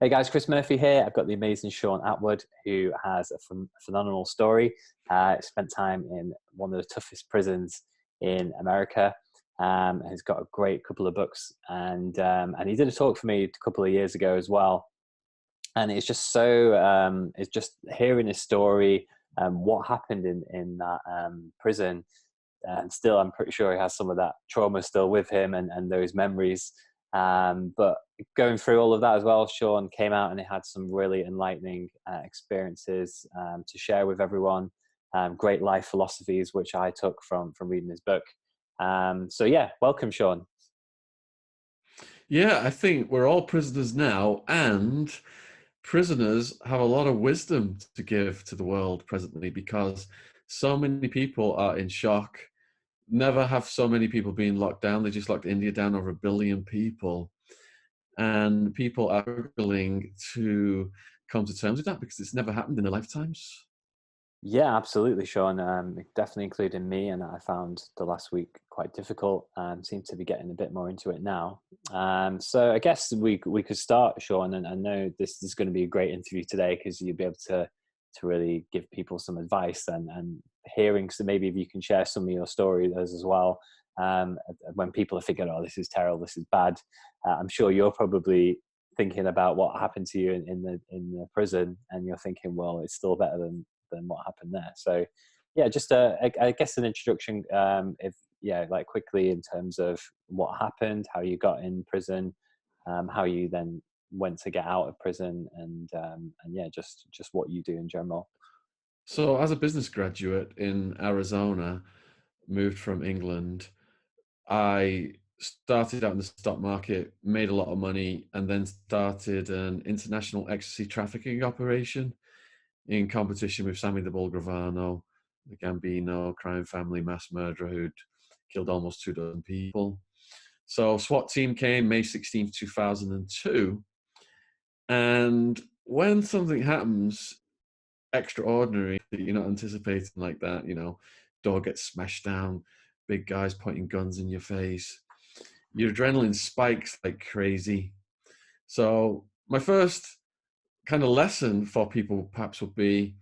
Hey guys, Chris Murphy here. I've got the amazing Shaun Attwood, who has a phenomenal story. Spent time in one of the toughest prisons in America. He's got a great couple of books, and he did a talk for me a couple of years ago as well. And it's just it's just hearing his story, what happened in that prison, and still I'm pretty sure he has some of that trauma still with him and those memories. But going through all of that as well, Shaun came out and he had some really enlightening experiences to share with everyone. Great life philosophies which I took from reading his book. So yeah, welcome, Shaun. Yeah, I think we're all prisoners now, and prisoners have a lot of wisdom to give to the world presently because so many people are in shock. Never have so many people been locked down. They just locked India down, over 1 billion people. And people are struggling to come to terms with that because it's never happened in their lifetimes. Yeah, absolutely, Shaun. Definitely including me, and I found the last week quite difficult. Seem to be getting a bit more into it now. So I guess we could start, Shaun. And I know this is going to be a great interview today because you'll be able to really give people some advice and hearing. So maybe if you can share some of your stories as well. When people are thinking, "Oh, this is terrible, this is bad," I'm sure you're probably thinking about what happened to you in the prison, and you're thinking, "Well, it's still better than what happened there." So yeah, just I guess an introduction, if yeah, like quickly in terms of what happened, how you got in prison, how you then went to get out of prison, and yeah, just what you do in general. So, as a business graduate in Arizona, moved from England, I started out in the stock market, made a lot of money, and then started an international ecstasy trafficking operation in competition with Sammy the Bull Gravano, the Gambino crime family mass murderer who'd killed almost 2 dozen people. So SWAT team came May 16th, 2002. And when something happens extraordinary that you're not anticipating, like that, door gets smashed down, big guys pointing guns in your face, your adrenaline spikes like crazy. So my first kind of lesson for people perhaps would be,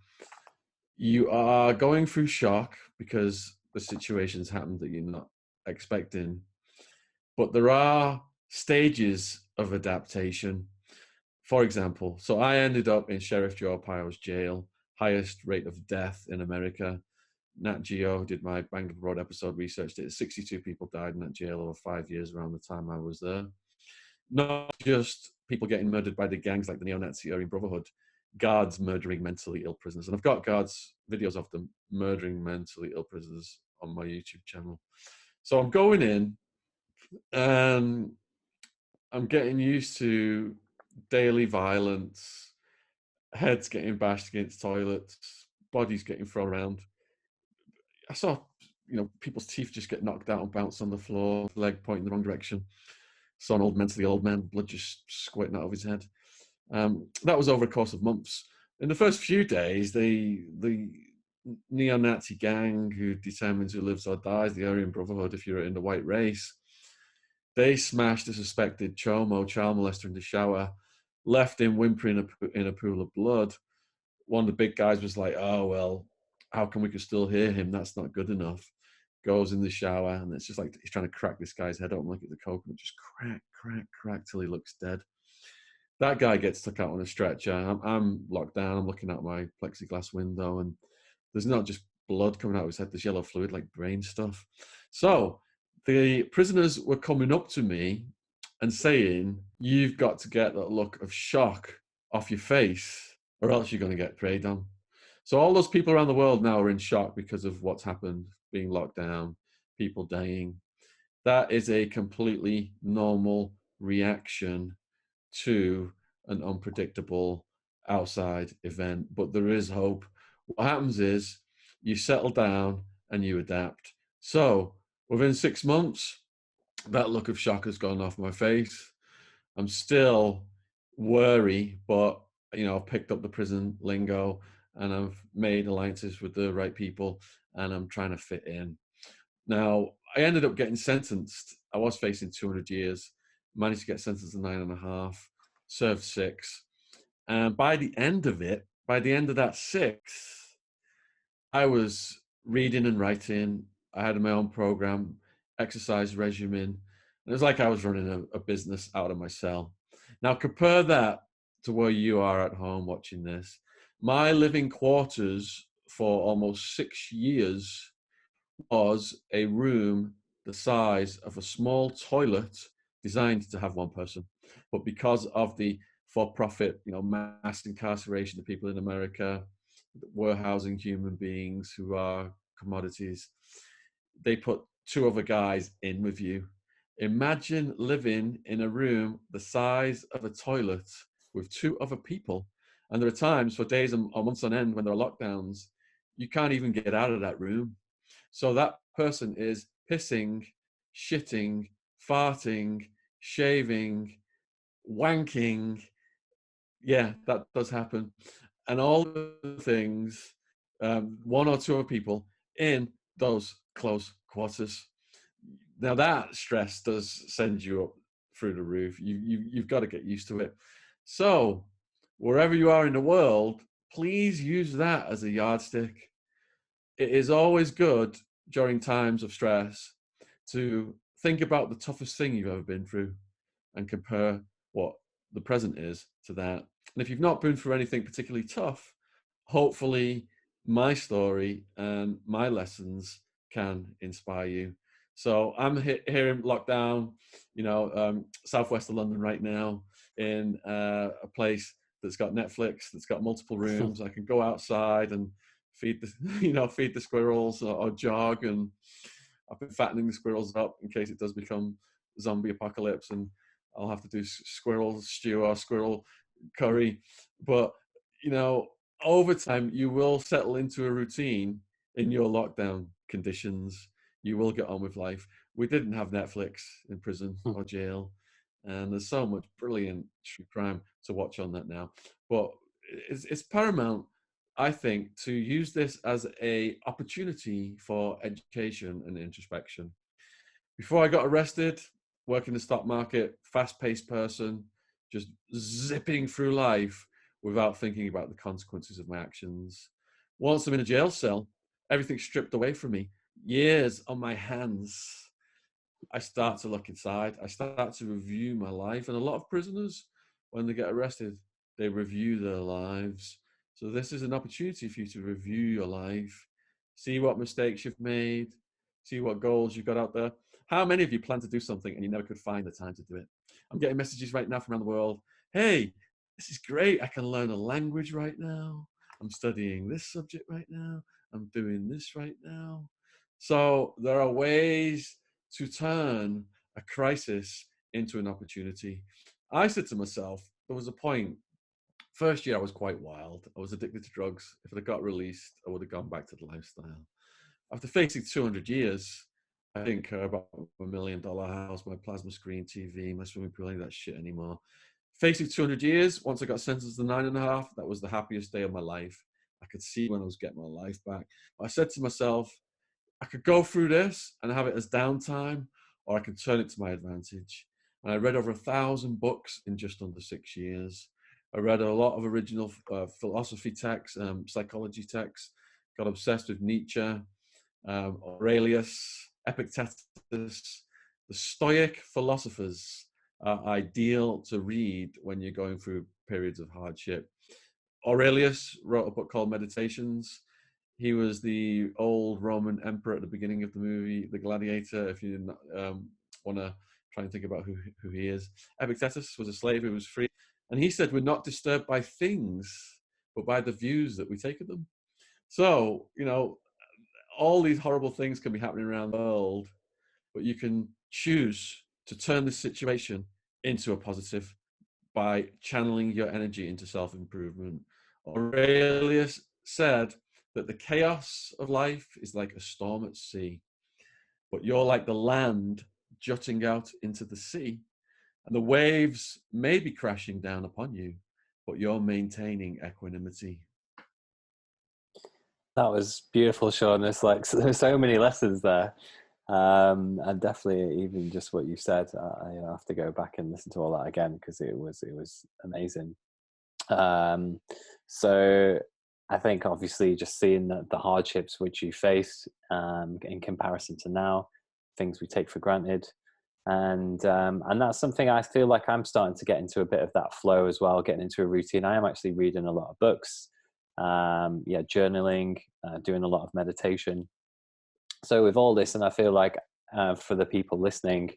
you are going through shock because the situation's happened that you're not expecting, but there are stages of adaptation. For example, so I ended up in Sheriff Joe Arpaio's jail, highest rate of death in America. Nat Geo did my Bang of Broad episode, researched it. 62 people died in that jail over 5 years around the time I was there. Not just people getting murdered by the gangs like the neo-Nazi Aryan Brotherhood, guards murdering mentally ill prisoners. And I've got guards, videos of them murdering mentally ill prisoners on my YouTube channel. So I'm going in and I'm getting used to daily violence, heads getting bashed against toilets, bodies getting thrown around. I saw, people's teeth just get knocked out and bounce on the floor, leg pointing the wrong direction. Saw an mentally old man, blood just squirting out of his head. That was over a course of months. In the first few days, the neo-Nazi gang who determines who lives or dies, the Aryan Brotherhood, if you're in the white race, they smashed a suspected chomo, child molester, in the shower, left him whimpering in a pool of blood. One of the big guys was like, "Oh, well, how come we can still hear him? That's not good enough." Goes in the shower, and it's just like he's trying to crack this guy's head open like it's a coconut, just crack, crack, crack till he looks dead. That guy gets took out on a stretcher. I'm locked down. I'm looking out my plexiglass window, and there's not just blood coming out of his head. There's yellow fluid, like brain stuff. So the prisoners were coming up to me and saying, "You've got to get that look of shock off your face, or else you're going to get preyed on." So all those people around the world now are in shock because of what's happened, being locked down, people dying. That is a completely normal reaction to an unpredictable outside event, but there is hope. What happens is you settle down and you adapt. So within 6 months, that look of shock has gone off my face. I'm still worried, but I've picked up the prison lingo and I've made alliances with the right people and I'm trying to fit in. Now, I ended up getting sentenced. I was facing 200 years, managed to get sentenced to 9.5. served 6. And by the end of it, by the end of that 6, I was reading and writing. I had my own program, exercise regimen. It was like I was running a business out of my cell. Now compare that to where you are at home watching this. My living quarters for almost 6 years was a room the size of a small toilet designed to have one person. But because of the for-profit, mass incarceration of people in America, warehousing human beings who are commodities, they put 2 other guys in with you. Imagine living in a room the size of a toilet with 2 other people. And there are times for days or months on end when there are lockdowns, you can't even get out of that room. So that person is pissing, shitting, farting, shaving, wanking. Yeah, that does happen. And all the things, 1 or 2 other people in those close quarters. Now that stress does send you up through the roof. You've got to get used to it. So wherever you are in the world, please use that as a yardstick. It is always good during times of stress to think about the toughest thing you've ever been through and compare what the present is to that. And if you've not been through anything particularly tough, hopefully my story and my lessons can inspire you. So I'm here in lockdown, southwest of London right now, in a place that's got Netflix, that's got multiple rooms. I can go outside and feed the squirrels or jog, and I've been fattening the squirrels up in case it does become zombie apocalypse and I'll have to do squirrel stew or squirrel curry. But over time you will settle into a routine in your lockdown conditions. You will get on with life. We didn't have Netflix in prison or jail, and there's so much brilliant true crime to watch on that now. But it's paramount, I think, to use this as a opportunity for education and introspection. Before I got arrested, working the stock market, fast-paced person, just zipping through life without thinking about the consequences of my actions. Once I'm in a jail cell, everything's stripped away from me. Years on my hands. I start to look inside. I start to review my life. And a lot of prisoners, when they get arrested, they review their lives. So this is an opportunity for you to review your life, see what mistakes you've made, see what goals you've got out there. How many of you plan to do something and you never could find the time to do it? I'm getting messages right now from around the world. Hey, this is great. I can learn a language right now. I'm studying this subject right now. I'm doing this right now. So there are ways to turn a crisis into an opportunity. I said to myself, there was a point, first year I was quite wild. I was addicted to drugs. If it got released, I would have gone back to the lifestyle. After facing 200 years, I didn't care about my $1 million house, my plasma screen TV, my swimming pool, any of that shit anymore. Facing 200 years, once I got sentenced to 9.5, that was the happiest day of my life. I could see when I was getting my life back. I said to myself, I could go through this and have it as downtime, or I could turn it to my advantage. And I read over 1,000 books in just under 6 years. I read a lot of original philosophy texts, psychology texts, got obsessed with Nietzsche, Aurelius, Epictetus. The Stoic philosophers are ideal to read when you're going through periods of hardship. Aurelius wrote a book called Meditations. He was the old Roman emperor at the beginning of the movie, The Gladiator, if you want to try and think about who he is. Epictetus was a slave who was free. And he said, we're not disturbed by things, but by the views that we take of them. So, all these horrible things can be happening around the world, but you can choose to turn this situation into a positive by channeling your energy into self-improvement. Aurelius said that the chaos of life is like a storm at sea, but you're like the land jutting out into the sea, and the waves may be crashing down upon you, but you're maintaining equanimity. That was beautiful, Shaun. There's so many lessons there. And definitely, even just what you said, I have to go back and listen to all that again because it was amazing. Um, so I think obviously just seeing the hardships which you face in comparison to now, things we take for granted, and that's something I feel like I'm starting to get into a bit of that flow as well, getting into a routine. I am actually reading a lot of books, yeah, journaling, doing a lot of meditation. So with all this, and I feel like for the people listening,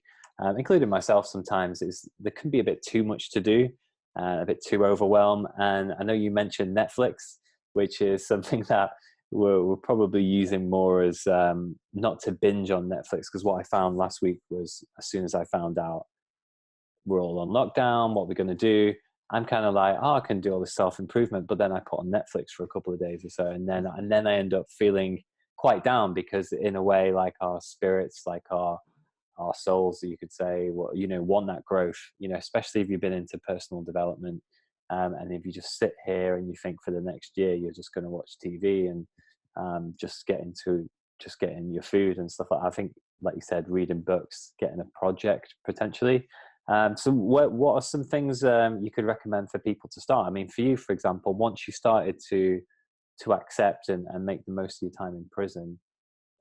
including myself, sometimes is there can be a bit too much to do, a bit too overwhelmed. And I know you mentioned Netflix, which is something that we're probably using more as not to binge on Netflix, because what I found last week was as soon as I found out we're all on lockdown, what we're going to do, I'm kind of like, oh, I can do all this self-improvement, but then I put on Netflix for a couple of days or so, and then I end up feeling quite down, because in a way, like our spirits, like our souls, you could say, well, want that growth, especially if you've been into personal development, and if you just sit here and you think for the next year you're just going to watch TV and just getting your food and stuff like that. I think, like you said, reading books, getting a project potentially. So what are some things you could recommend for people to start? I mean, for you, for example, once you started to accept and make the most of your time in prison,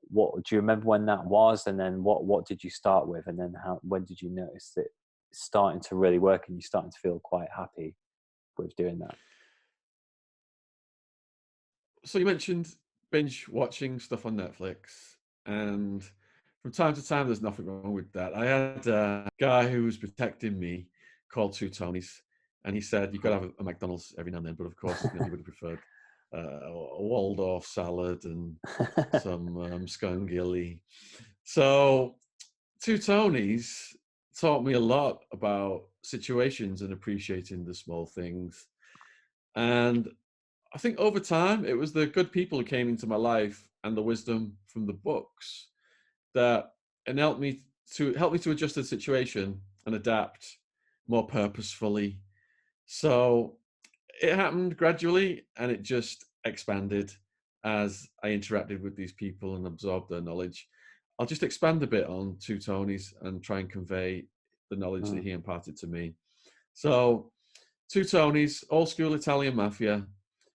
what do you remember when that was, and then what did you start with, and then when did you notice it starting to really work and you starting to feel quite happy with doing that? So you mentioned binge watching stuff on Netflix, and from time to time, there's nothing wrong with that. I had a guy who was protecting me called Two Tonys, and he said you got to have a McDonald's every now and then, but of course, he would have preferred a Waldorf salad and some scungilly. So Two Tonys taught me a lot about situations and appreciating the small things. And I think over time, it was the good people who came into my life and the wisdom from the books that and help me to adjust to the situation and adapt more purposefully. So it happened gradually, and it just expanded as I interacted with these people and absorbed their knowledge. I'll just expand a bit on Two Tonys and try and convey the knowledge that Mm. he imparted to me. So Two Tonys, old school Italian mafia,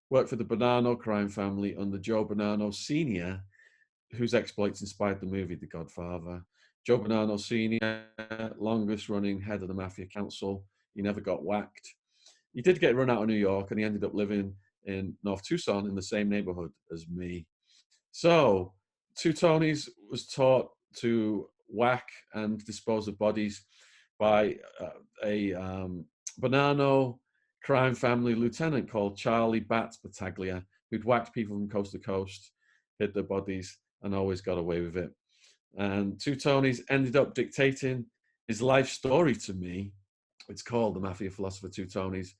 worked for the Bonanno crime family under Joe Bonanno Sr., whose exploits inspired the movie The Godfather. Joe Bonanno Sr., longest running head of the Mafia Council. He never got whacked. He did get run out of New York, and he ended up living in North Tucson in the same neighborhood as me. So, Two Tonys was taught to whack and dispose of bodies by a Bonanno crime family lieutenant called Charlie Bats Battaglia, who'd whacked people from coast to coast, hid their bodies, and always got away with it. And Two Tonys ended up dictating his life story to me. It's called The Mafia Philosopher Two Tonys.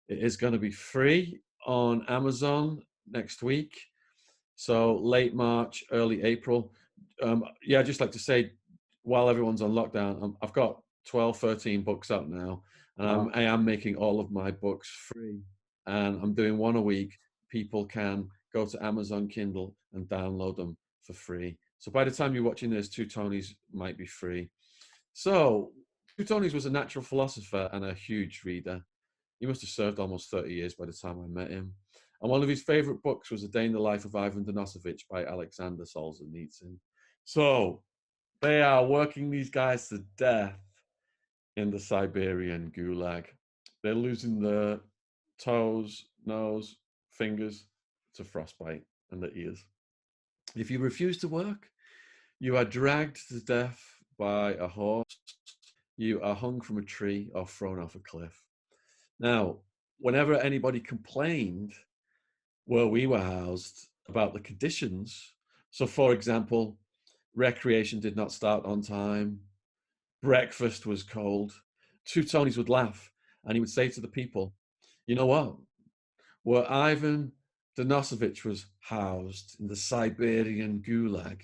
It is going to be free on Amazon next week. So late March, early April. Yeah, I'd just like to say, while everyone's on lockdown, I've got 12, 13 books up now, and Wow. I am making all of my books free. And I'm doing one a week. People can go to Amazon Kindle and download them for free. So by the time you're watching this, Two Tonys might be free. So Two Tonys was a natural philosopher and a huge reader. He must have served almost 30 years by the time I met him. And one of his favorite books was A Day in the Life of Ivan Denisovich by Alexander Solzhenitsyn. So they are working these guys to death in the Siberian gulag. They're losing their toes, nose, fingers to frostbite, and their ears. If you refuse to work, you are dragged to death by a horse, you are hung from a tree, or thrown off a cliff. Now, whenever anybody complained where we were housed about the conditions, so for example, recreation did not start on time, breakfast was cold, Two Tonys would laugh and he would say to the people, you know what? Where Ivan Denisovich was housed in the Siberian gulag,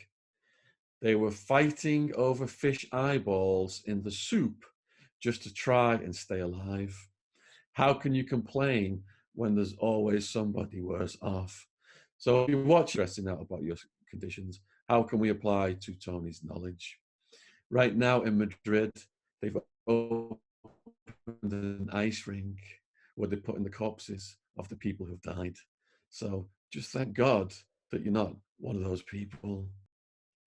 they were fighting over fish eyeballs in the soup just to try and stay alive. How can you complain when there's always somebody worse off? So if you watch stressing out about your conditions, how can we apply to Tony's knowledge? Right now in Madrid, they've opened an ice rink where they put in the corpses of the people who've died. So just thank God that you're not one of those people,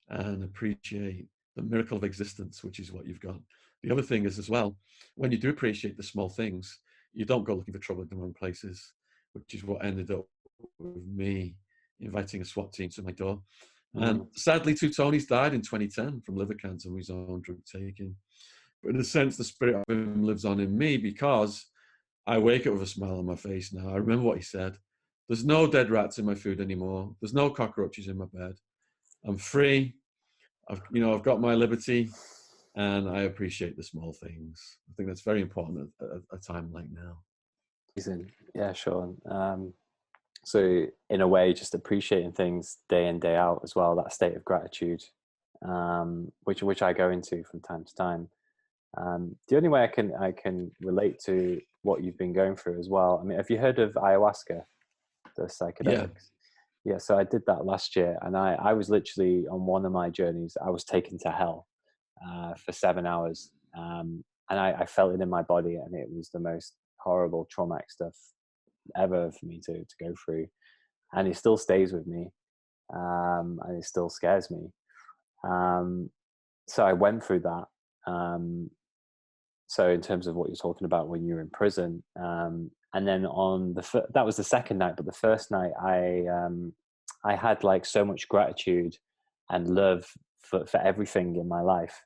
and appreciate the miracle of existence, which is what you've got. The other thing is as well, when you do appreciate the small things, you don't go looking for trouble in the wrong places, which is what ended up with me inviting a SWAT team to my door. And sadly, 2 Tonys died in 2010 from liver cancer from his own drug taking. But in a sense, the spirit of him lives on in me, because I wake up with a smile on my face now. I remember what he said. There's no dead rats in my food anymore. There's no cockroaches in my bed. I'm free. I've got my liberty, and I appreciate the small things. I think that's very important at a time like now. Yeah, Shaun. So in a way, just appreciating things day in, day out as well, that state of gratitude, which I go into from time to time. The only way I can relate to what you've been going through as well. I mean, have you heard of ayahuasca, the psychedelics? Yeah, so I did that last year, and I was literally on one of my journeys. I was taken to hell for 7 hours, and I felt it in my body, and it was the most horrible, traumatic stuff ever for me to go through, and it still stays with me, and it still scares me. So I went through that. So in terms of what you're talking about when you're in prison, and then on that was the second night, but the first night I had like so much gratitude and love for everything in my life,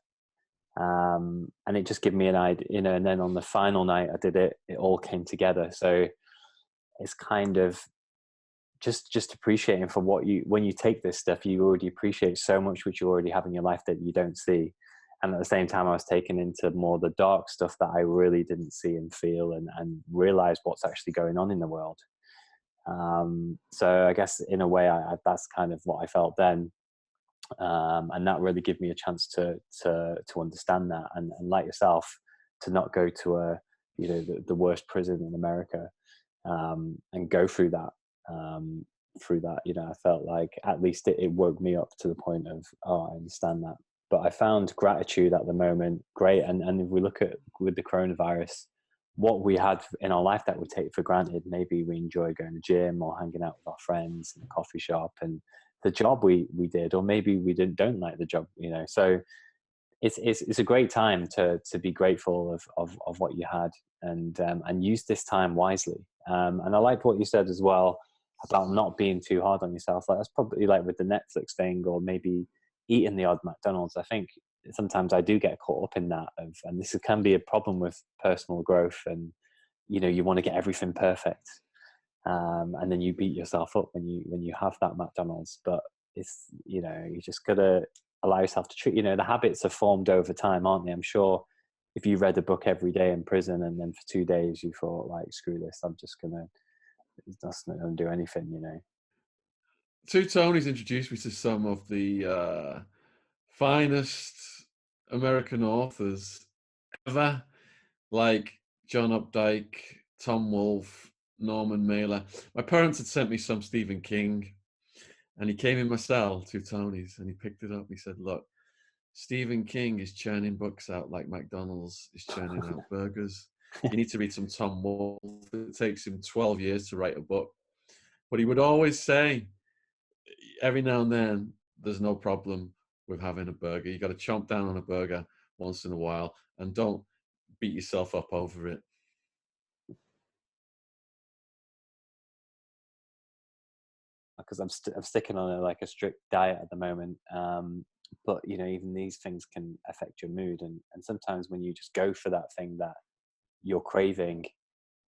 and it just gave me an idea, and then on the final night I did it all came together. So it's kind of just appreciating for when you take this stuff, you already appreciate so much which you already have in your life that you don't see. And at the same time, I was taken into more the dark stuff that I really didn't see and feel, and realize what's actually going on in the world. So I guess in a way, that's kind of what I felt then. And that really gave me a chance to understand that, and like yourself, to not go to the worst prison in America, and go through that. I felt like at least it woke me up to the point of, oh, I understand that. But I found gratitude at the moment great. And if we look at with the coronavirus, what we had in our life that we take for granted, maybe we enjoy going to the gym or hanging out with our friends in the coffee shop, and the job we did, or maybe we don't like the job, So it's a great time to be grateful of what you had, and use this time wisely. And I liked what you said as well about not being too hard on yourself. Like that's probably like with the Netflix thing, or maybe eating the odd McDonald's. I think sometimes I do get caught up in that, and this can be a problem with personal growth. And you want to get everything perfect, and then you beat yourself up when you have that McDonald's. But it's you just gotta allow yourself to treat. The habits are formed over time, aren't they? I'm sure if you read a book every day in prison, and then for 2 days you thought, like, screw this, that's not gonna do anything. 2 Tonys introduced me to some of the finest American authors ever, like John Updike, Tom Wolfe, Norman Mailer. My parents had sent me some Stephen King, and he came in my cell, 2 Tonys, and he picked it up. He said, look, Stephen King is churning books out like McDonald's is churning out burgers. You need to read some Tom Wolfe. It takes him 12 years to write a book. But he would always say, every now and then, there's no problem with having a burger. You got to chomp down on a burger once in a while, and don't beat yourself up over it. Because I'm sticking on a strict diet at the moment, but even these things can affect your mood, and sometimes when you just go for that thing that you're craving,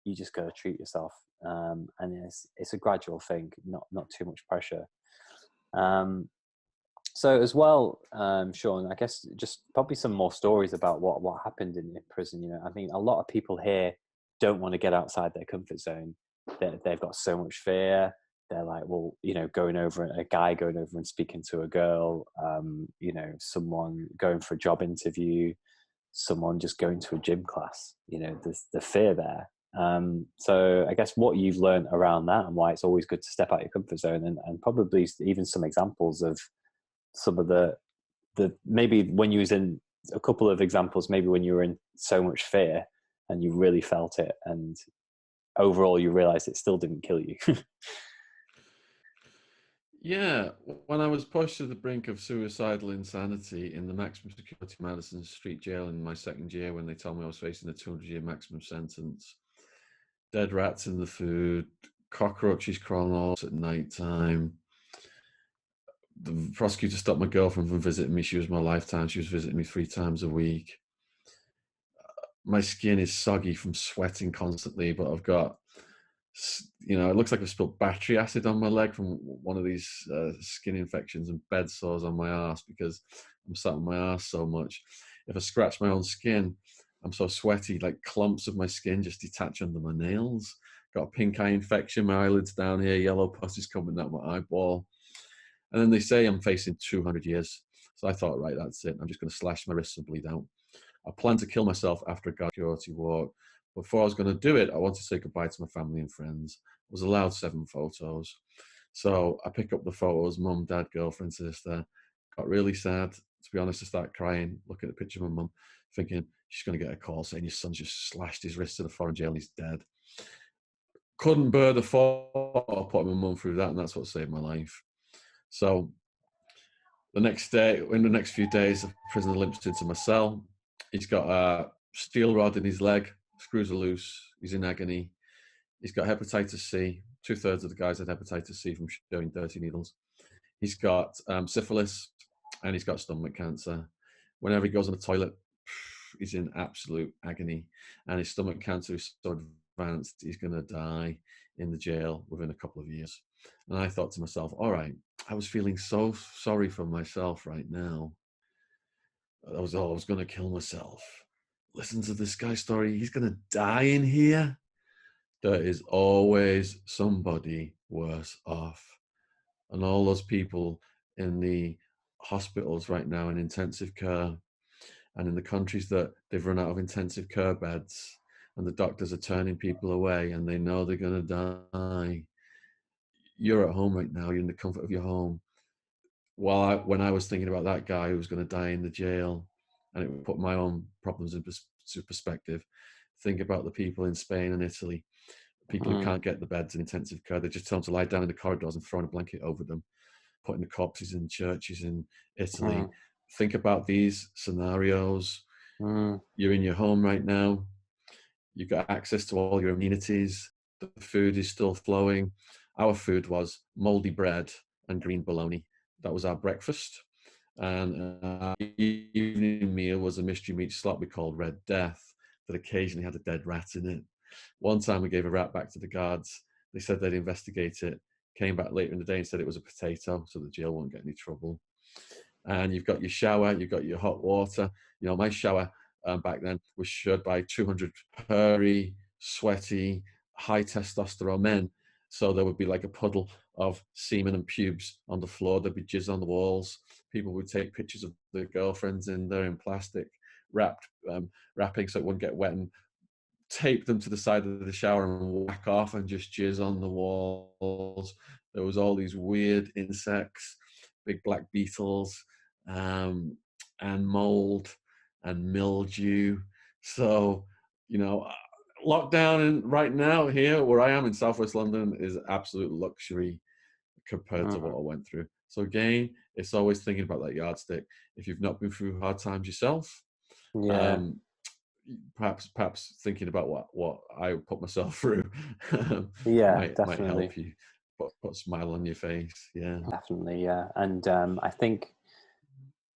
you just got to treat yourself, and it's a gradual thing, not too much pressure. So as well, Shaun, I guess just probably some more stories about what happened in prison. I mean, a lot of people here don't want to get outside their comfort zone. They've got so much fear. They're like, well, a guy going over and speaking to a girl, someone going for a job interview, someone just going to a gym class. There's the fear there. So I guess what you've learned around that, and why it's always good to step out your comfort zone, and probably even some examples of some of the maybe when you was in a couple of examples, maybe when you were in so much fear and you really felt it, and overall you realized it still didn't kill you. Yeah, when I was pushed to the brink of suicidal insanity in the maximum security Madison Street jail in my second year, when they told me I was facing a 200-year maximum sentence, dead rats in the food, cockroaches crawling all at night time. The prosecutor stopped my girlfriend from visiting me. She was my lifetime. She was visiting me 3 times a week. My skin is soggy from sweating constantly, but I've got, it looks like I've spilled battery acid on my leg from one of these skin infections, and bed sores on my arse because I'm sat on my arse so much. If I scratch my own skin, I'm so sweaty, like clumps of my skin just detach under my nails. Got a pink eye infection, my eyelids down here, yellow pus is coming out my eyeball. And then they say I'm facing 200 years. So I thought, right, that's it. I'm just going to slash my wrists and bleed out. I planned to kill myself after a guard security walk. Before I was going to do it, I wanted to say goodbye to my family and friends. I was allowed 7 photos. So I pick up the photos, mum, dad, girlfriend, sister. Got really sad. To be honest, I started crying, looking at the picture of my mum, thinking she's going to get a call saying your son's just slashed his wrist to the foreign jail and he's dead. Couldn't bear the thought of putting my mum through that, and that's what saved my life. So the next day, in the next few days, the prisoner limps into my cell. He's got a steel rod in his leg, screws are loose, he's in agony. He's got hepatitis C. 2/3 of the guys had hepatitis C from showing dirty needles. He's got syphilis, and he's got stomach cancer. Whenever he goes on the toilet, he's in absolute agony. And his stomach cancer is so advanced, he's going to die in the jail within a couple of years. And I thought to myself, all right, I was feeling so sorry for myself right now. I was going to kill myself. Listen to this guy's story. He's going to die in here. There is always somebody worse off. And all those people in the hospitals right now in intensive care, and in the countries that they've run out of intensive care beds, and the doctors are turning people away and they know they're going to die. You're at home right now. You're in the comfort of your home. When I was thinking about that guy who was going to die in the jail, and it put my own problems into perspective, think about the people in Spain and Italy, people who can't get the beds in intensive care. They just tell them to lie down in the corridors and throwing a blanket over them, putting the corpses in churches in Italy. Think about these scenarios. You're in your home right now. You've got access to all your amenities. The food is still flowing. Our food was moldy bread and green bologna. That was our breakfast. And our evening meal was a mystery meat slot we called Red Death that occasionally had a dead rat in it. One time we gave a rat back to the guards. They said they'd investigate it. Came back later in the day and said it was a potato, so the jail won't get any trouble. And you've got your shower, you've got your hot water. My shower back then was shared by 200 hairy, sweaty, high testosterone men. So there would be like a puddle of semen and pubes on the floor. There'd be jizz on the walls. People would take pictures of their girlfriends in there in plastic wrapping so it wouldn't get wet, and tape them to the side of the shower and whack off and just jizz on the walls. There was all these weird insects, big black beetles, and mold and mildew. So, lockdown right now here where I am in Southwest London is absolute luxury compared to what I went through. So again, it's always thinking about that yardstick. If you've not been through hard times yourself, perhaps thinking about what I put myself through might help you put a smile on your face. Definitely. And I think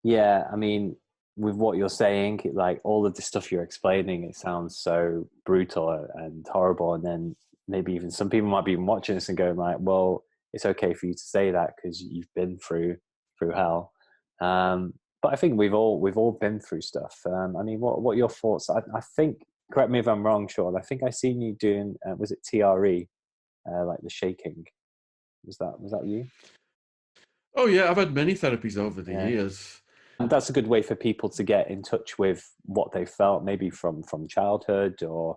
I mean, with what you're saying, like all of the stuff you're explaining, it sounds so brutal and horrible. And then maybe even some people might be even watching this and going like, well, it's okay for you to say that because you've been through hell. But I think we've all been through stuff. I mean, what are your thoughts? I think, correct me if I'm wrong, Shaun, I think I seen you doing, was it TRE, like the shaking? Was that you? Oh yeah, I've had many therapies over the years. And that's a good way for people to get in touch with what they felt, maybe from childhood or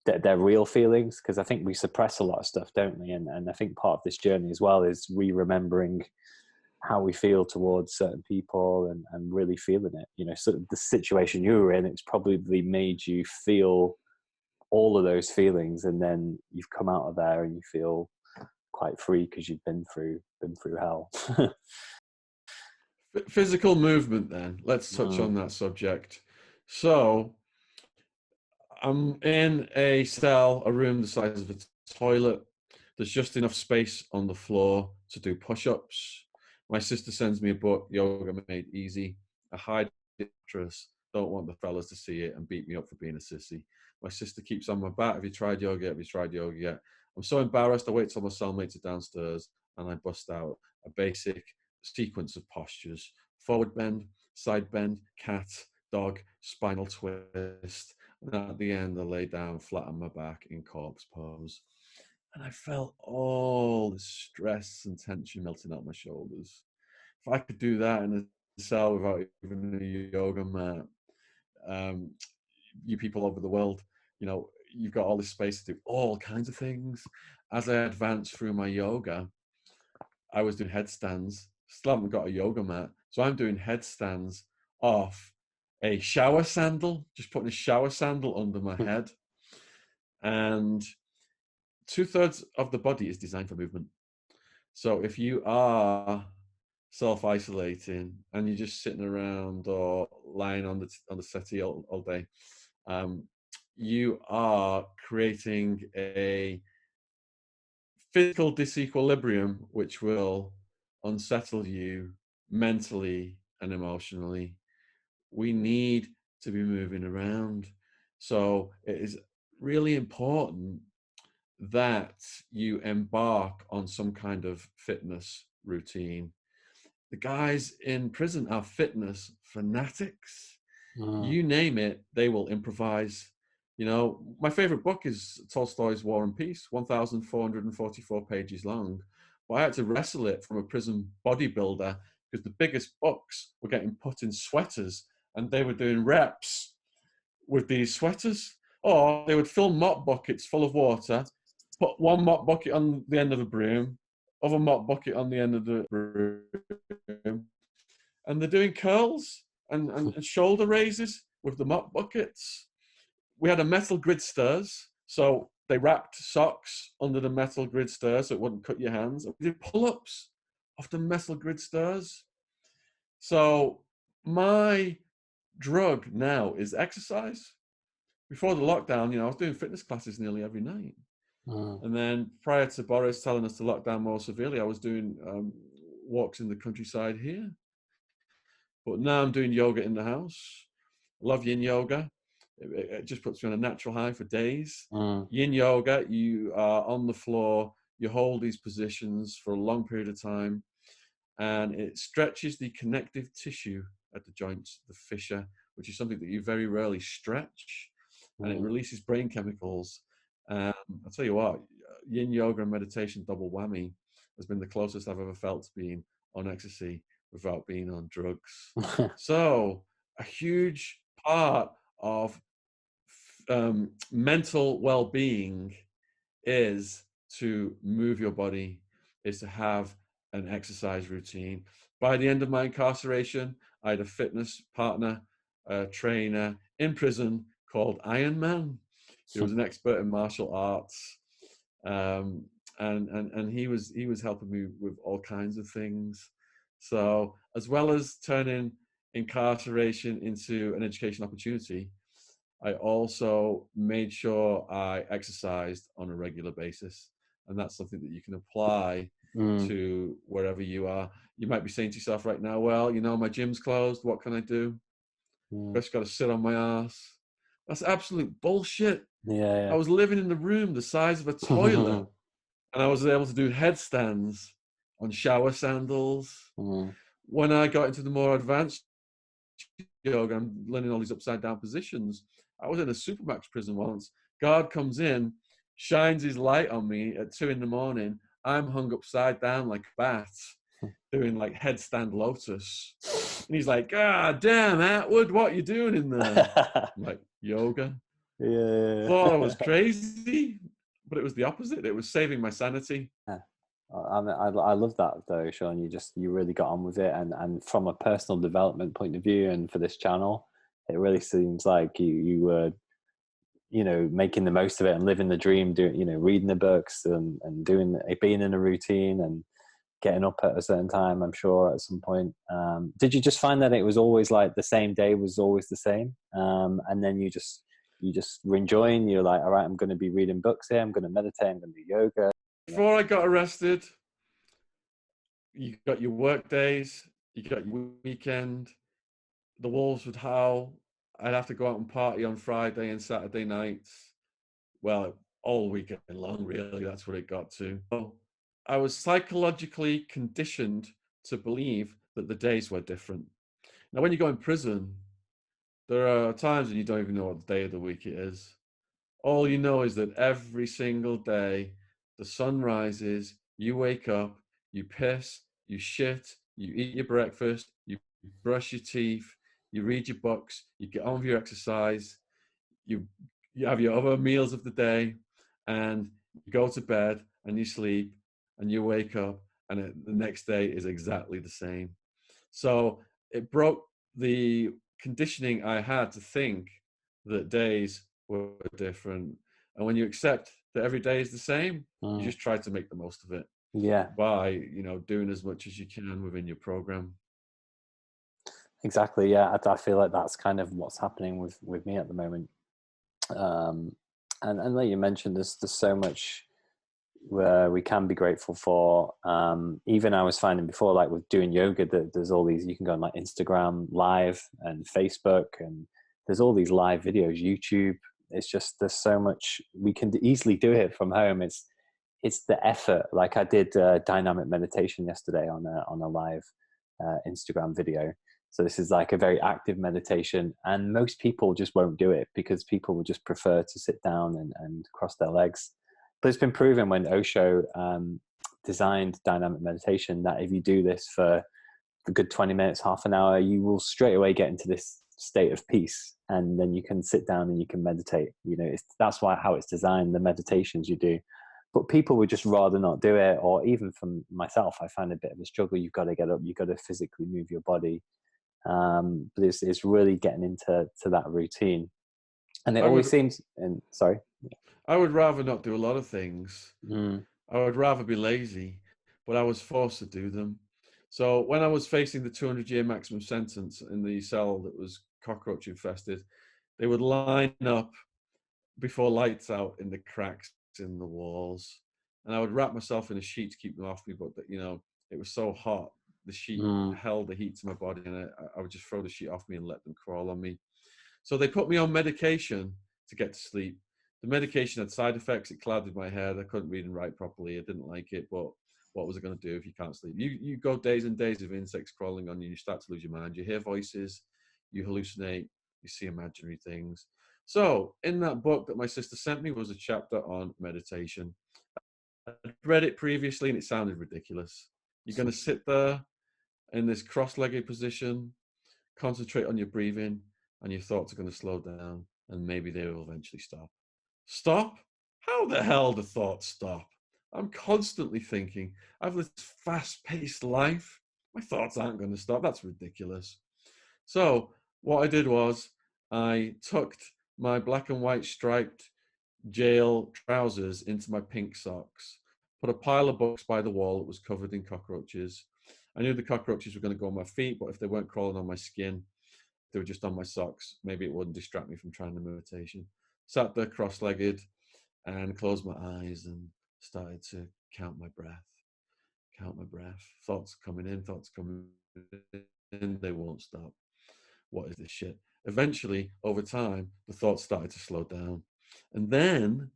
their real feelings, because I think we suppress a lot of stuff, don't we? And I think part of this journey as well is re-remembering how we feel towards certain people, and really feeling it. You know, sort of the situation you were in, it's probably made you feel all of those feelings, and then you've come out of there and you feel quite free because you've been through hell. Physical movement, then. Let's touch on that subject. So I'm in a cell, a room the size of a toilet. There's just enough space on the floor to do push-ups. My sister sends me a book, Yoga Made Easy. I hide the mattress, don't want the fellas to see it and beat me up for being a sissy. My sister keeps on my back. Have you tried yoga yet? Have you tried yoga yet? I'm so embarrassed. I wait till my cellmates are downstairs and I bust out a basic sequence of postures. Forward bend, side bend, cat, dog, spinal twist. And at the end, I lay down flat on my back in corpse pose. And I felt all the stress and tension melting out my shoulders. If I could do that in a cell without even a yoga mat, you people over the world, you know, you've got all this space to do all kinds of things. As I advanced through my yoga, I was doing headstands. Still haven't got a yoga mat, so I'm doing headstands off a shower sandal, just putting a shower sandal under my head. And 2/3 of the body is designed for movement. So if you are self-isolating and you're just sitting around or lying on the settee all day, you are creating a physical disequilibrium which will unsettle you mentally and emotionally. We need to be moving around. So it is really important that you embark on some kind of fitness routine. The guys in prison are fitness fanatics. You name it, they will improvise. You know, my favorite book is Tolstoy's War and Peace, 1,444 pages long. But I had to wrestle it from a prison bodybuilder because the biggest books were getting put in sweaters and they were doing reps with these sweaters. Or they would fill mop buckets full of water, put one mop bucket on the end of a broom, other mop bucket on the end of the broom, and they're doing curls and shoulder raises with the mop buckets. We had a metal grid stairs, so they wrapped socks under the metal grid stairs so it wouldn't cut your hands. We did pull-ups off the metal grid stairs. So my drug now is exercise. Before the lockdown, you know, I was doing fitness classes nearly every night. And then prior to Boris telling us to lock down more severely, I was doing walks in the countryside here. But now I'm doing yoga in the house. Love yin yoga. It just puts me on a natural high for days. Yin yoga, you are on the floor, you hold these positions for a long period of time, and it stretches the connective tissue at the joints, the fissure, which is something that you very rarely stretch, and it releases brain chemicals. I'll tell you what, yin yoga and meditation double whammy has been the closest I've ever felt to being on ecstasy without being on drugs. So a huge part of mental well-being is to move your body, is to have an exercise routine. By the end of my incarceration, I had a fitness partner, a trainer in prison called Iron Man. He was an expert in martial arts, and he was helping me with all kinds of things. So as well as turning incarceration into an education opportunity, I also made sure I exercised on a regular basis. And that's something that you can apply to wherever you are. You might be saying to yourself right now, well, you know, my gym's closed. What can I do? Just got to sit on my ass. That's absolute bullshit. I was living in the room the size of a toilet and I was able to do headstands on shower sandals. When I got into the more advanced yoga, I'm learning all these upside down positions. I was in a Supermax prison once. Guard comes in, shines his light on me at 2 a.m. I'm hung upside down like a bat, doing like headstand lotus. And he's like, "God damn, Atwood, what are you doing in there?" I'm like, yoga. Thought I was crazy, but it was the opposite. It was saving my sanity. I love that though, Shaun. You really got on with it, and from a personal development point of view, and for this channel, it really seems like you were, making the most of it and living the dream, doing, reading the books and doing, being in a routine and getting up at a certain time. I'm sure at some point. Did you just find that it was always like the same day was always the same, and then you just were enjoying? You're like, all right, I'm going to be reading books here. I'm going to meditate. I'm going to do yoga. Before I got arrested, you got your work days, you got your weekend. The wolves would howl. I'd have to go out and party on Friday and Saturday nights. Well, all weekend long, really. That's what it got to. So I was psychologically conditioned to believe that the days were different. Now, when you go in prison, there are times when you don't even know what day of the week it is. All you know is that every single day, the sun rises, you wake up, you piss, you shit, you eat your breakfast, you brush your teeth, you read your books, you get on with your exercise, you have your other meals of the day, and you go to bed and you sleep and you wake up, and the next day is exactly the same. So it broke the conditioning I had to think that days were different. And when you accept that every day is the same, you Mm. just try to make the most of it Yeah, by, doing as much as you can within your program. exactly. Yeah, I feel like that's kind of what's happening with me at the moment. Um, and like you mentioned, there's so much where we can be grateful for. Even I was finding before, like with doing yoga, that there's all these, you can go on like Instagram live and Facebook, and there's all these live videos, YouTube. It's just, there's so much, we can easily do it from home. It's the effort. Like I did dynamic meditation yesterday on a live Instagram video. So this is like a very active meditation, and most people just won't do it because people would just prefer to sit down and cross their legs. But it's been proven when Osho designed dynamic meditation that if you do this for a good 20 minutes, half an hour, you will straight away get into this state of peace, and then you can sit down and you can meditate. That's how it's designed, the meditations you do. But people would just rather not do it. Or even for myself, I find a bit of a struggle. You've got to get up, you've got to physically move your body. But it's really getting into that routine, and it I always would seems. And sorry. I would rather not do a lot of things. Mm, I would rather be lazy, but I was forced to do them. So when I was facing the 200-year maximum sentence in the cell that was cockroach infested, they would line up before lights out in the cracks in the walls, and I would wrap myself in a sheet to keep them off me. But it was so hot, the sheet mm, held the heat to my body, and I would just throw the sheet off me and let them crawl on me. So they put me on medication to get to sleep. The medication had side effects. It clouded my head. I couldn't read and write properly. I didn't like it, but what was it going to do if you can't sleep? You go days and days of insects crawling on you. You start to lose your mind. You hear voices. You hallucinate. You see imaginary things. So in that book that my sister sent me was a chapter on meditation. I'd read it previously and it sounded ridiculous. You're going to sit there in this cross-legged position, concentrate on your breathing, and your thoughts are going to slow down, and maybe they will eventually stop. Stop? How the hell do thoughts stop? I'm constantly thinking. I have this fast-paced life. My thoughts aren't going to stop. That's ridiculous. So what I did was I tucked my black and white striped jail trousers into my pink socks, put a pile of books by the wall that was covered in cockroaches. I knew the cockroaches were going to go on my feet, but if they weren't crawling on my skin, they were just on my socks. Maybe it wouldn't distract me from trying the meditation. Sat there cross-legged and closed my eyes and started to count my breath. Count my breath. Thoughts coming in, thoughts coming in. They won't stop. What is this shit? Eventually, over time, the thoughts started to slow down. And then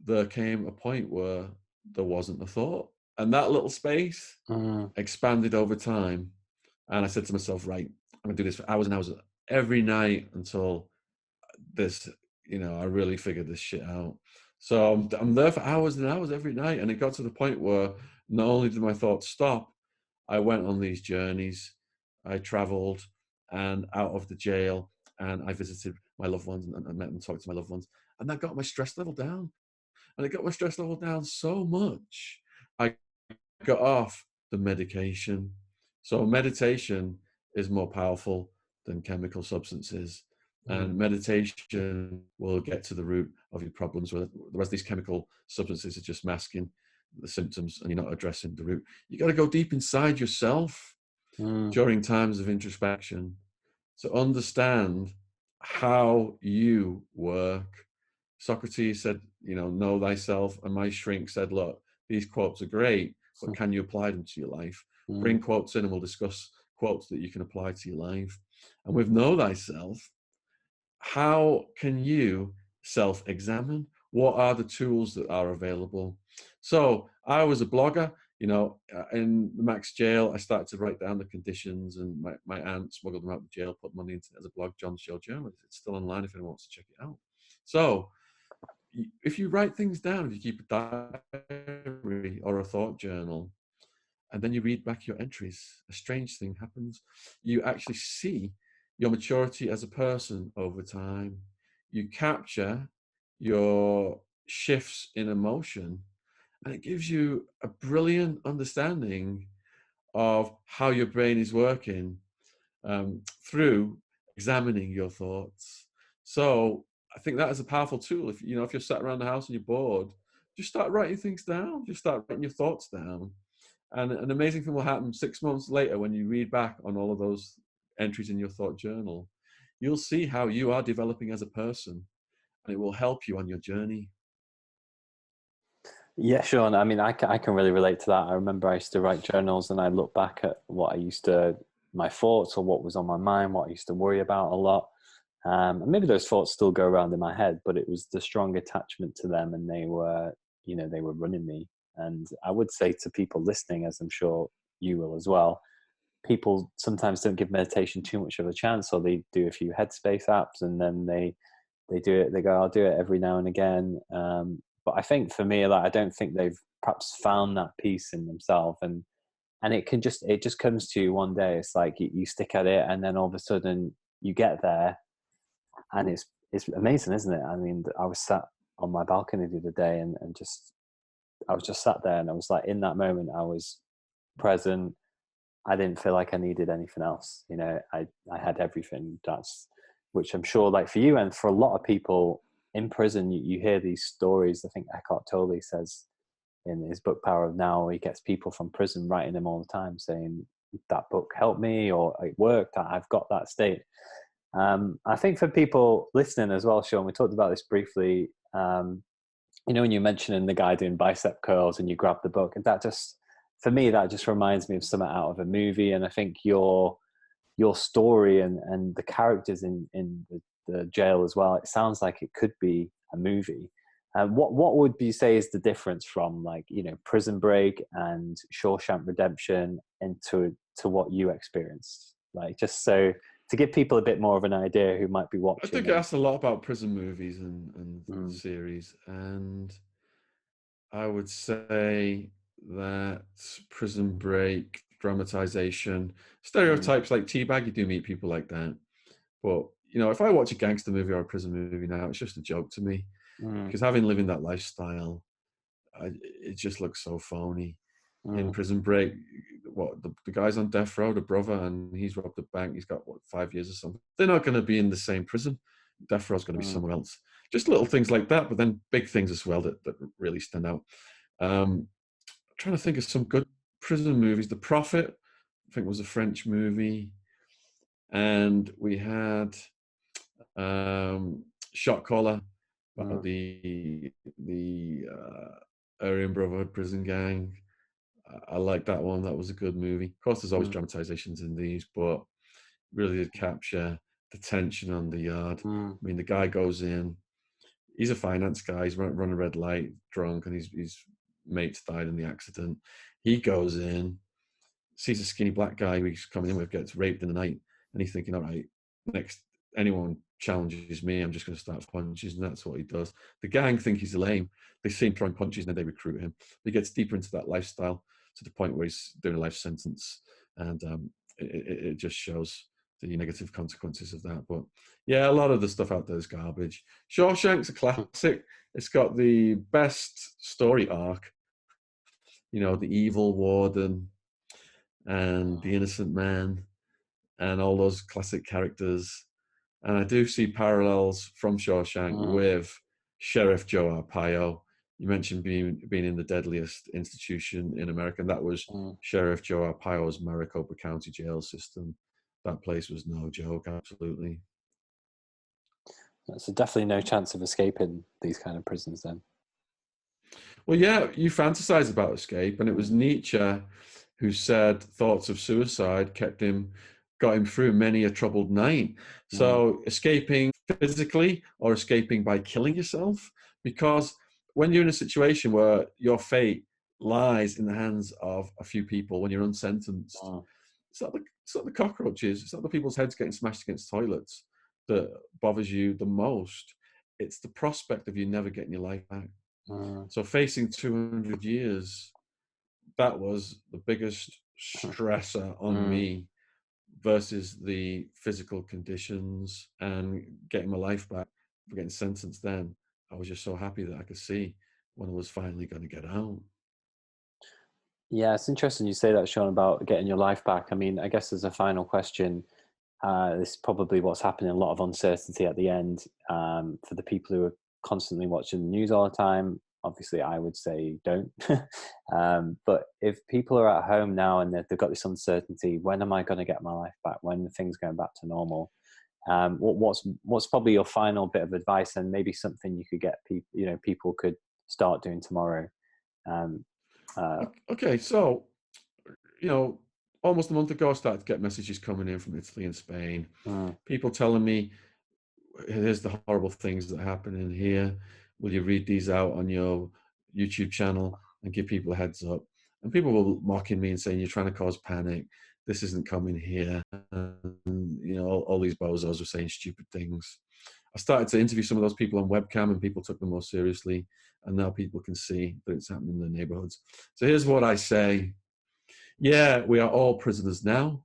there came a point where there wasn't a thought. And that little space mm. expanded over time. And I said to myself, right, I'm going to do this for hours and hours every night until this, I really figured this shit out. So I'm there for hours and hours every night. And it got to the point where not only did my thoughts stop, I went on these journeys. I traveled and out of the jail, and I visited my loved ones and met and talked to my loved ones. And that got my stress level down. And it got my stress level down so much. I got off the medication. So meditation is more powerful than chemical substances. And meditation will get to the root of your problems, whereas these chemical substances are just masking the symptoms and you're not addressing the root. You got to go deep inside yourself during times of introspection to understand how you work. Socrates said, know thyself. And my shrink said, look, these quotes are great, but can you apply them to your life? Bring quotes in and we'll discuss quotes that you can apply to your life. And with know thyself, how can you self-examine? What are the tools that are available? So I was a blogger, in the Max jail. I started to write down the conditions, and my aunt smuggled them out of jail, put money into it as a blog, John Show Journal. It's still online if anyone wants to check it out. So if you write things down, if you keep a diary or a thought journal, and then you read back your entries, a strange thing happens. You actually see your maturity as a person over time. You capture your shifts in emotion, and it gives you a brilliant understanding of how your brain is working through examining your thoughts. So I think that is a powerful tool. If you're sat around the house and you're bored, just start writing things down. Just start writing your thoughts down. And an amazing thing will happen 6 months later when you read back on all of those entries in your thought journal. You'll see how you are developing as a person, and it will help you on your journey. Yeah, Shaun. I mean, I can really relate to that. I remember I used to write journals, and I look back at my thoughts, or what was on my mind, what I used to worry about a lot. And maybe those thoughts still go around in my head, but it was the strong attachment to them, and they were running me. And I would say to people listening, as I'm sure you will as well, people sometimes don't give meditation too much of a chance, or they do a few headspace apps, and then they do it. They go, I'll do it every now and again. But I think for me, I don't think they've perhaps found that peace in themselves, and it just comes to you one day. It's like you stick at it, and then all of a sudden you get there, and it's amazing, isn't it? I mean, I was sat on my balcony the other day, and I was just sat there, and I was like, in that moment, I was present. I didn't feel like I needed anything else. I had everything. Which I'm sure, like for you and for a lot of people in prison, you hear these stories. I think Eckhart Tolle says in his book Power of Now, he gets people from prison writing him all the time saying that book helped me, or it worked. I've got that state. I think for people listening as well, Shaun, we talked about this briefly. When you're mentioning the guy doing bicep curls and you grab the book, and for me, that just reminds me of something out of a movie. And I think your story and the characters in the jail as well, it sounds like it could be a movie. What would you say is the difference from Prison Break and Shawshank Redemption into what you experienced? Just so to give people a bit more of an idea who might be watching. I think it asks a lot about prison movies and series, and I would say that Prison Break, dramatization, stereotypes like Teabag, you do meet people like that. But, if I watch a gangster movie or a prison movie now, it's just a joke to me. Because having lived in that lifestyle, it just looks so phony. In Prison Break, the guy's on death row, the brother, and he's robbed a bank. He's got 5 years or something. They're not going to be in the same prison. Death row's going to be somewhere else. Just little things like that, but then big things as well that really stand out. I'm trying to think of some good prison movies. The Prophet, I think, was a French movie, and we had Shot Caller about the Aryan Brotherhood prison gang. I like that one. That was a good movie. Of course, there's always dramatizations in these, but really did capture the tension on the yard. I mean, the guy goes in. He's a finance guy. He's running a red light, drunk, and his mates died in the accident. He goes in, sees a skinny black guy who's coming in with, gets raped in the night, and he's thinking, all right, next anyone challenges me, I'm just going to start punches, and that's what he does. The gang think he's lame. They see him throwing punches, and then they recruit him. He gets deeper into that lifestyle to the point where he's doing a life sentence, and it just shows the negative consequences of that. But yeah, a lot of the stuff out there is garbage. Shawshank's a classic. It's got the best story arc you know, the evil warden and the innocent man and all those classic characters. And I do see parallels from Shawshank Mm, with Sheriff Joe Arpaio. You mentioned being in the deadliest institution in America, and that was mm. Sheriff Joe Arpaio's Maricopa County jail system. That place was no joke, absolutely. So definitely no chance of escaping these kind of prisons then. Well, yeah, you fantasize about escape, and it was Mm, Nietzsche who said thoughts of suicide got him through many a troubled night. mm, So, escaping physically or escaping by killing yourself, because when you're in a situation where your fate lies in the hands of a few people, when you're unsentenced, mm, it's not the cockroaches, it's not the people's heads getting smashed against toilets that bothers you the most. It's the prospect of you never getting your life back. mm, So facing 200 years, that was the biggest stressor on mm. me versus the physical conditions and getting my life back for getting sentenced then. I was just so happy that I could see when I was finally going to get out. Yeah, it's interesting you say that, Shaun, about getting your life back. I mean, I guess as a final question, this is probably what's happening, a lot of uncertainty at the end for the people who are constantly watching the news all the time. Obviously, I would say don't. But if people are at home now and they've got this uncertainty, when am I going to get my life back? When are things going back to normal? What's probably your final bit of advice, and maybe something you could get people, people could start doing tomorrow? Um, uh, Okay, so, you know, almost a month ago, I started to get messages coming in from Italy and Spain. mm, People telling me, here's the horrible things that happen in here. Will you read these out on your YouTube channel and give people a heads up? And people were mocking me and saying, you're trying to cause panic. This isn't coming here. And, you know, all these bozos were saying stupid things. I started to interview some of those people on webcam and people took them more seriously. And now people can see that it's happening in their neighborhoods. So here's what I say. Yeah, we are all prisoners now,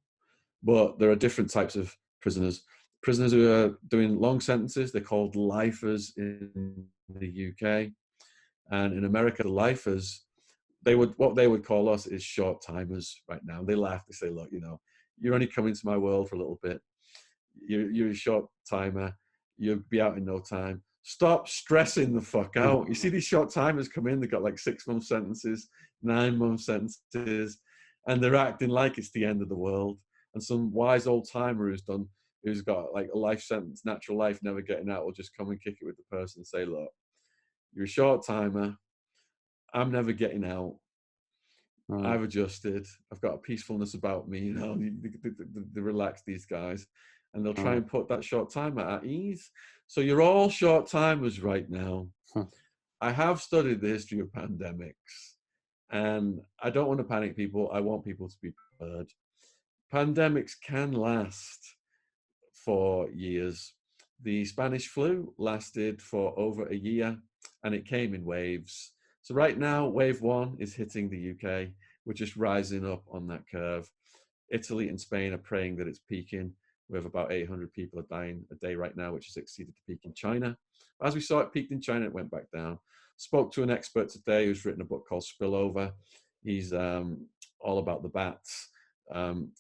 but there are different types of prisoners. Prisoners who are doing long sentences, they're called lifers in the UK. And in America, the lifers, what they would call us is short timers right now. They laugh, they say, look, you know, you're only coming to my world for a little bit. You're a short timer. You'll be out in no time. Stop stressing the fuck out. You see these short timers come in, they've got like 6-month sentences, 9-month sentences, and they're acting like it's the end of the world. And some wise old timer who's got like a life sentence, natural life, never getting out, will just come and kick it with the person and say, look, you're a short timer. I'm never getting out. mm, I've adjusted. I've got a peacefulness about me. You know, they relax these guys, and they'll try mm, and put that short timer at ease. So you're all short timers right now. mm, I have studied the history of pandemics, and I don't want to panic people. I want people to be prepared. Pandemics can last for years. The Spanish flu lasted for over a year and it came in waves. So, right now, wave one is hitting the UK. We're just rising up on that curve. Italy and Spain are praying that it's peaking. We have about 800 people are dying a day right now, which has exceeded the peak in China. As we saw, it peaked in China, it went back down. Spoke to an expert today who's written a book called Spillover. He's all about the bats,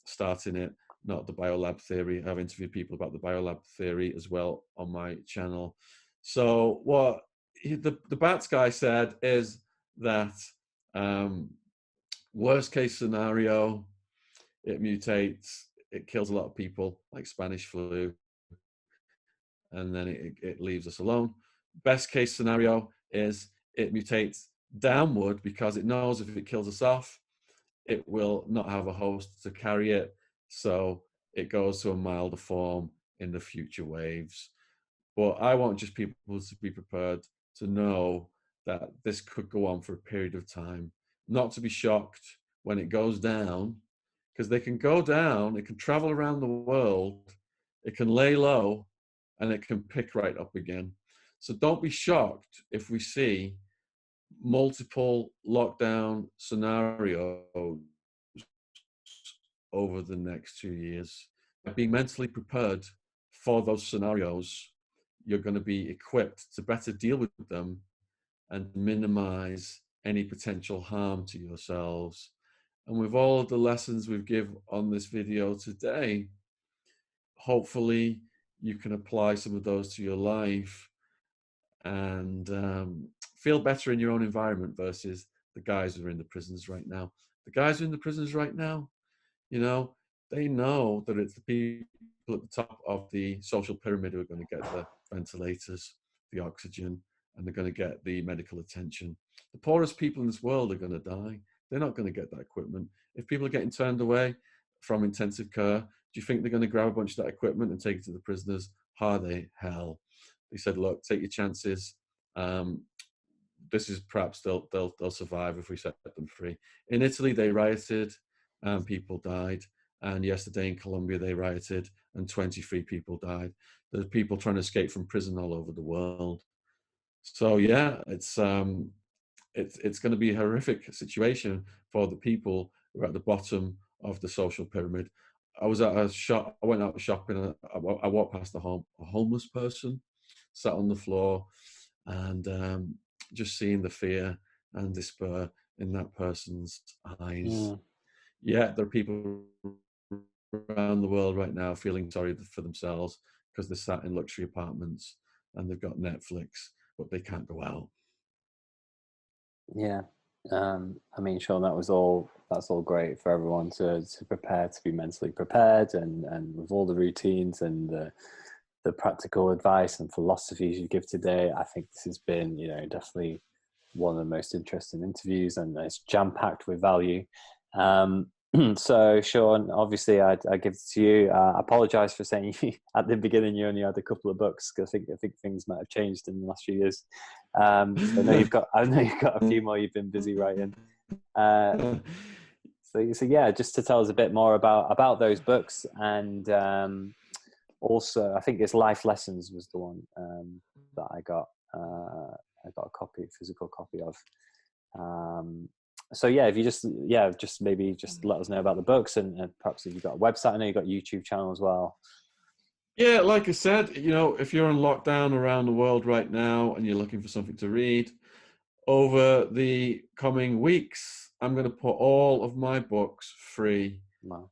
starting it, not the biolab theory. I've interviewed people about the biolab theory as well on my channel. So what the bats guy said is that worst case scenario, it mutates, it kills a lot of people, like Spanish flu, and then it leaves us alone. Best case scenario is it mutates downward because it knows if it kills us off, it will not have a host to carry it. So it goes to a milder form in the future waves. But I want just people to be prepared to know that this could go on for a period of time, not to be shocked when it goes down, because they can go down, it can travel around the world, it can lay low, and it can pick right up again. So don't be shocked if we see multiple lockdown scenarios over the next 2 years. Being mentally prepared for those scenarios, you're going to be equipped to better deal with them and minimize any potential harm to yourselves. And with all of the lessons we've given on this video today, hopefully you can apply some of those to your life and feel better in your own environment versus the guys who are in the prisons right now. The guys who are in the prisons right now, you know, they know that it's the people at the top of the social pyramid who are going to get the ventilators, the oxygen, and they're going to get the medical attention. The poorest people in this world are going to die. They're not going to get that equipment. If people are getting turned away from intensive care, do you think they're going to grab a bunch of that equipment and take it to the prisoners? Hardy hell. They said, look, take your chances. This is perhaps they'll survive if we set them free. In Italy, they rioted and people died. And yesterday in Colombia, they rioted and 23 people died. There's people trying to escape from prison all over the world. So yeah, it's going to be a horrific situation for the people who are at the bottom of the social pyramid. I was at a shop. I went out shopping. I walked past a homeless person sat on the floor, and just seeing the fear and despair in that person's eyes. Yeah, there are people around the world right now feeling sorry for themselves because they're sat in luxury apartments and they've got Netflix, but they can't go out. Yeah. I mean, Shaun, that's all great for everyone to prepare, to be mentally prepared, and with all the routines and the practical advice and philosophies you give today. I think this has been, definitely one of the most interesting interviews, and it's jam-packed with value. So Shaun, obviously I give it to you. I apologize for saying at the beginning you only had a couple of books, because I think things might have changed in the last few years. So I know you've got a few more you've been busy writing. So yeah, just to tell us a bit more about those books, and also I think it's Life Lessons was the one that I got. I got a physical copy of. So yeah, if you just maybe just let us know about the books, and perhaps if you've got a website. I know you've got a YouTube channel as well. Yeah, like I said, if you're on lockdown around the world right now and you're looking for something to read, over the coming weeks, I'm going to put all of my books free,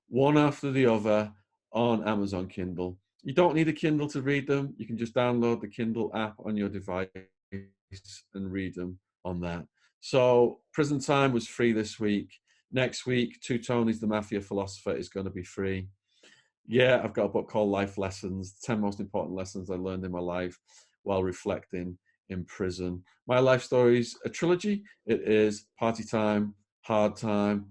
one after the other, on Amazon Kindle. You don't need a Kindle to read them. You can just download the Kindle app on your device and read them on that. So Prison Time was free this week. Next week, Two Tonys, the Mafia Philosopher, is going to be free. Yeah, I've got a book called Life Lessons, 10 most important lessons I learned in my life while reflecting in prison. My life story is a trilogy. It is Party Time, Hard Time,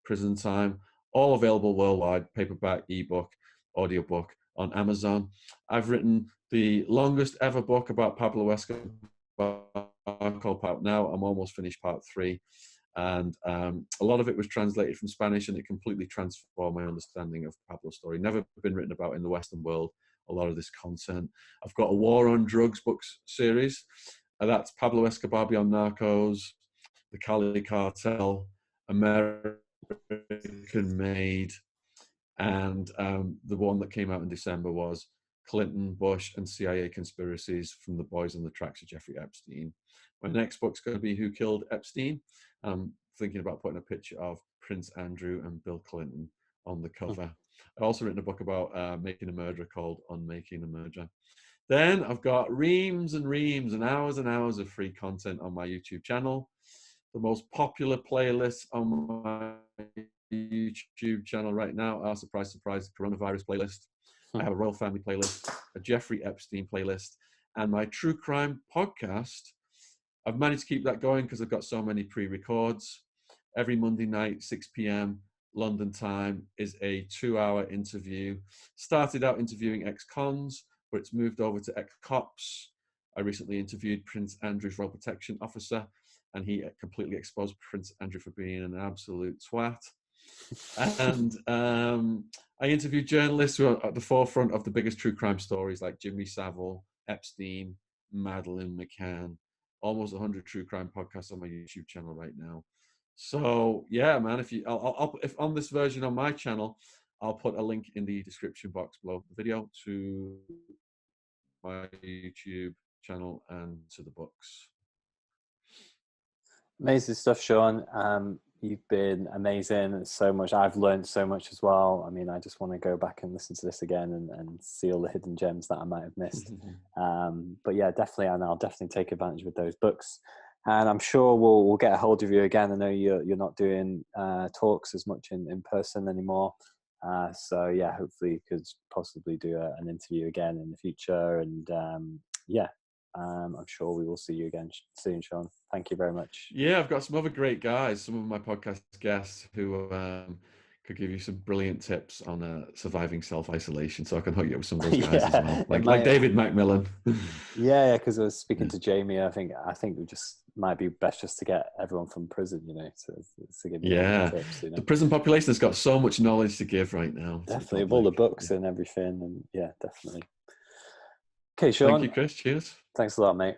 Prison Time, all available worldwide, paperback, ebook, audiobook on Amazon. I've written the longest ever book about Pablo Escobar called Part Now. I'm almost finished part 3. And a lot of it was translated from Spanish, and it completely transformed my understanding of Pablo's story. Never been written about in the Western world, a lot of this content. I've got a War on Drugs books series. That's Pablo Escobar Beyond Narcos, The Cali Cartel, American Made, and the one that came out in December was Clinton, Bush, and CIA Conspiracies from the Boys on the Tracks of Jeffrey Epstein. My next book's going to be Who Killed Epstein. I'm thinking about putting a picture of Prince Andrew and Bill Clinton on the cover. I've also written a book about making a murderer called Unmaking a Murderer. Then I've got reams and reams and hours of free content on my YouTube channel. The most popular playlists on my YouTube channel right now are, surprise, surprise, coronavirus playlist. I have a royal family playlist, a Jeffrey Epstein playlist, and my true crime podcast. I've managed to keep that going because I've got so many pre-records. Every Monday night, 6 p.m. London time, is a 2-hour interview. Started out interviewing ex-cons, but it's moved over to ex-cops. I recently interviewed Prince Andrew's Royal Protection Officer, and he completely exposed Prince Andrew for being an absolute twat. And I interviewed journalists who are at the forefront of the biggest true crime stories, like Jimmy Savile, Epstein, Madeleine McCann. Almost 100 true crime podcasts on my YouTube channel right now. So yeah, man, if on this version on my channel, I'll put a link in the description box below the video to my YouTube channel and to the books. Amazing stuff, Shaun. You've been amazing. It's so much. I've learned so much as well. I mean, I just want to go back and listen to this again and see all the hidden gems that I might have missed. But yeah, definitely, and I'll definitely take advantage with those books. And I'm sure we'll get a hold of you again. I know you're not doing talks as much in person anymore. So yeah, hopefully you could possibly do an interview again in the future. And yeah, I'm sure we will see you again soon, Shaun. Thank you very much. Yeah, I've got some other great guys, some of my podcast guests who could give you some brilliant tips on surviving self-isolation. So I can hook you up with some of those guys as well, Yeah, it like might. David Macmillan. Yeah, because I was speaking Yeah. to Jamie. I think we just might be best just to get everyone from prison, to give you all Yeah, the tips. the prison population has got so much knowledge to give right now. It's Definitely, of all the public. books and everything, and yeah, definitely. Okay, Thank you, Shaun. Chris. Cheers. Thanks a lot, mate.